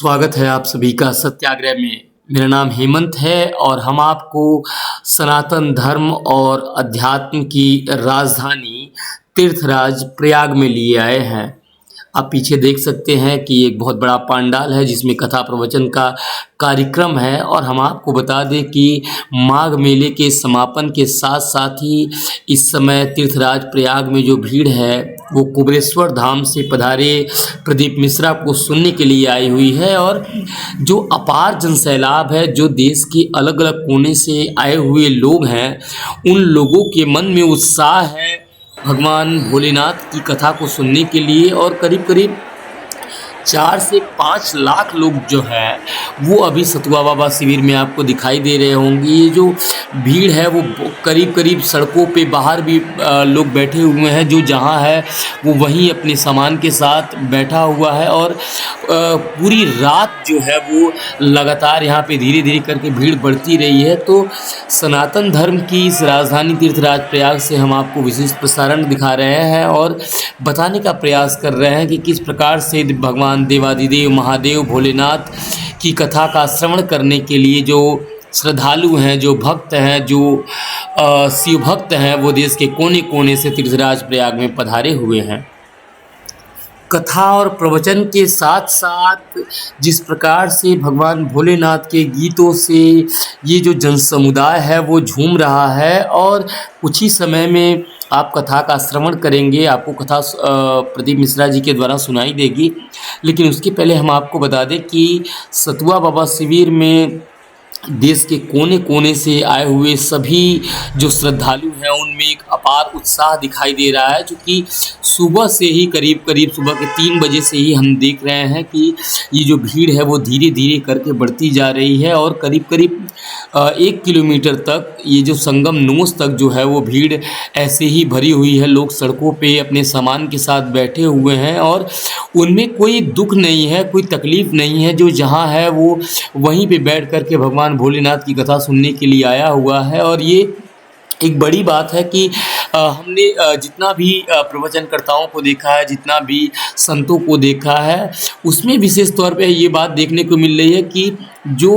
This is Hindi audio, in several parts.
स्वागत है आप सभी का सत्याग्रह में। मेरा नाम हेमंत है और हम आपको सनातन धर्म और अध्यात्म की राजधानी तीर्थराज प्रयाग में लिए आए हैं। आप पीछे देख सकते हैं कि एक बहुत बड़ा पंडाल है जिसमें कथा प्रवचन का कार्यक्रम है और हम आपको बता दें कि माघ मेले के समापन के साथ साथ ही इस समय तीर्थराज प्रयाग में जो भीड़ है वो कुबेरेश्वर धाम से पधारे प्रदीप मिश्रा को सुनने के लिए आई हुई है। और जो अपार जनसैलाब है, जो देश के अलग अलग कोने से आए हुए लोग हैं, उन लोगों के मन में उत्साह है भगवान भोलेनाथ की कथा को सुनने के लिए। और करीब करीब 4 से 5 लाख लोग जो है वो अभी सतुआ बाबा शिविर में आपको दिखाई दे रहे होंगे। ये जो भीड़ है वो करीब करीब सड़कों पे बाहर भी लोग बैठे हुए हैं, जो जहाँ है वो वहीं अपने सामान के साथ बैठा हुआ है। और पूरी रात जो है वो लगातार यहाँ पे धीरे धीरे करके भीड़ बढ़ती रही है। तो सनातन धर्म की इस राजधानी तीर्थराज प्रयाग से हम आपको विशेष प्रसारण दिखा रहे हैं और बताने का प्रयास कर रहे हैं कि किस प्रकार से भगवान देवादिदेव महादेव भोलेनाथ की कथा का श्रवण करने के लिए जो श्रद्धालु हैं, जो भक्त हैं, जो शिव भक्त हैं, वो देश के कोने कोने से तीर्थराज प्रयाग में पधारे हुए हैं। कथा और प्रवचन के साथ साथ जिस प्रकार से भगवान भोलेनाथ के गीतों से ये जो जनसमुदाय है वो झूम रहा है और कुछ ही समय में आप कथा का श्रवण करेंगे। आपको कथा प्रदीप मिश्रा जी के द्वारा सुनाई देगी। लेकिन उसके पहले हम आपको बता दें कि सतुआ बाबा शिविर में देश के कोने कोने से आए हुए सभी जो श्रद्धालु हैं उनमें एक अपार उत्साह दिखाई दे रहा है, क्योंकि सुबह से ही करीब सुबह के 3 बजे से ही हम देख रहे हैं कि ये जो भीड़ है वो धीरे धीरे करके बढ़ती जा रही है और करीब करीब 1 किलोमीटर तक ये जो संगम नोस तक जो है वो भीड़ ऐसे ही भरी हुई है। लोग सड़कों पे अपने सामान के साथ बैठे हुए हैं और उनमें कोई दुख नहीं है, कोई तकलीफ़ नहीं है। जो जहाँ है वो वहीं पे बैठ कर के भगवान भोलेनाथ की कथा सुनने के लिए आया हुआ है। और ये एक बड़ी बात है कि हमने जितना भी प्रवचनकर्ताओं को देखा है, जितना भी संतों को देखा है, उसमें विशेष तौर पे ये बात देखने को मिल रही है कि जो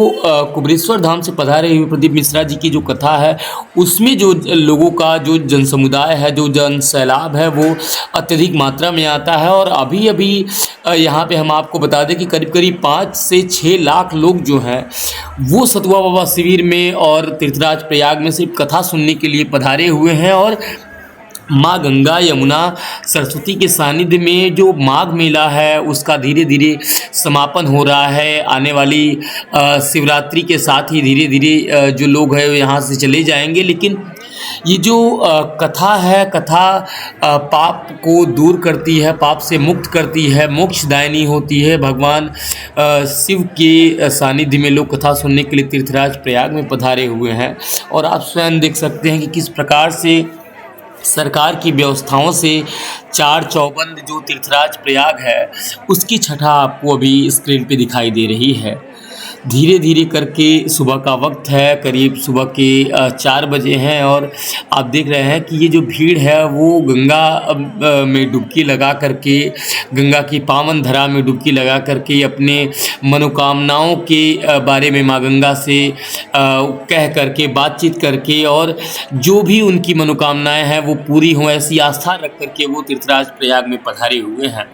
कुबेरेश्वर धाम से पधारे हुए प्रदीप मिश्रा जी की जो कथा है उसमें जो लोगों का जो जनसमुदाय है, जो जन सैलाब है, वो अत्यधिक मात्रा में आता है। और अभी अभी यहाँ पे हम आपको बता दें कि करीब करीब 5 से 6 लाख लोग जो हैं वो सतुआ बाबा शिविर में और तीर्थराज प्रयाग में सिर्फ कथा सुनने के लिए पधारे हुए हैं। और माँ गंगा यमुना सरस्वती के सानिध्य में जो माघ मेला है उसका धीरे धीरे समापन हो रहा है। आने वाली शिवरात्रि के साथ ही धीरे धीरे जो लोग हैं यहाँ से चले जाएंगे। लेकिन ये जो कथा है, कथा पाप को दूर करती है, पाप से मुक्त करती है, मोक्षदायिनी होती है। भगवान शिव के सानिध्य में लोग कथा सुनने के लिए तीर्थराज प्रयाग में पधारे हुए हैं। और आप स्वयं देख सकते हैं कि किस प्रकार से सरकार की व्यवस्थाओं से 4 चौबंद जो तीर्थराज प्रयाग है उसकी छठा आपको अभी स्क्रीन पे दिखाई दे रही है। धीरे धीरे करके सुबह का वक्त है, करीब सुबह के 4 बजे हैं और आप देख रहे हैं कि ये जो भीड़ है वो गंगा में डुबकी लगा करके, गंगा की पावन धरा में डुबकी लगा करके अपने मनोकामनाओं के बारे में माँ गंगा से कह करके, बातचीत करके, और जो भी उनकी मनोकामनाएं हैं वो पूरी हों ऐसी आस्था रख करके वो तीर्थराज प्रयाग में पधारे हुए हैं।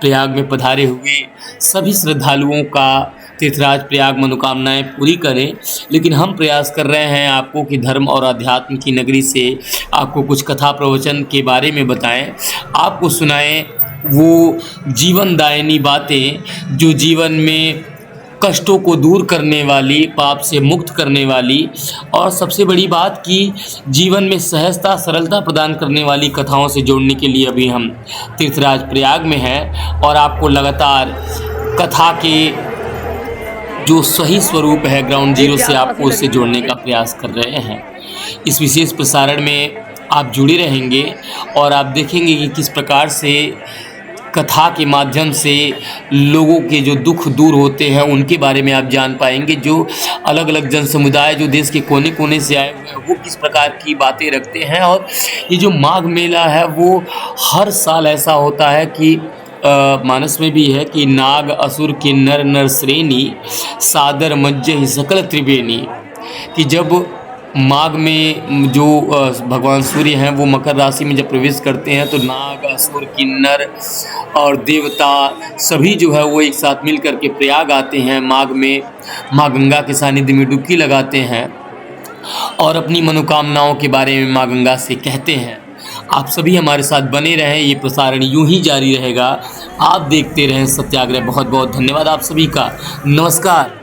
प्रयाग में पधारे हुए सभी श्रद्धालुओं का तीर्थराज प्रयाग मनोकामनाएं पूरी करें। लेकिन हम प्रयास कर रहे हैं आपको कि धर्म और अध्यात्म की नगरी से आपको कुछ कथा प्रवचन के बारे में बताएं, आपको सुनाएं वो जीवनदायिनी बातें जो जीवन में कष्टों को दूर करने वाली, पाप से मुक्त करने वाली और सबसे बड़ी बात कि जीवन में सहजता सरलता प्रदान करने वाली कथाओं से जोड़ने के लिए अभी हम तीर्थराज प्रयाग में हैं। और आपको लगातार कथा के जो सही स्वरूप है ग्राउंड जीरो से आपको उससे जोड़ने का प्रयास कर रहे हैं। इस विशेष प्रसारण में आप जुड़े रहेंगे और आप देखेंगे कि किस प्रकार से कथा के माध्यम से लोगों के जो दुख दूर होते हैं उनके बारे में आप जान पाएंगे। जो अलग अलग जन समुदाय जो देश के कोने कोने से आए हुए हैं वो किस प्रकार की बातें रखते हैं। और ये जो माघ मेला है वो हर साल ऐसा होता है कि मानस में भी है कि नाग असुर के नर नर श्रेणी सादर मज्जहि सकल त्रिवेणी, कि जब माघ में जो भगवान सूर्य हैं वो मकर राशि में जब प्रवेश करते हैं तो नाग असुर किन्नर और देवता सभी जो है वो एक साथ मिल कर के प्रयाग आते हैं। माघ में माँ गंगा के सानिध्य में डुबकी लगाते हैं और अपनी मनोकामनाओं के बारे में माँ गंगा से कहते हैं। आप सभी हमारे साथ बने रहें, ये प्रसारण यूं ही जारी रहेगा। आप देखते रहें सत्याग्रह। बहुत बहुत धन्यवाद आप सभी का। नमस्कार।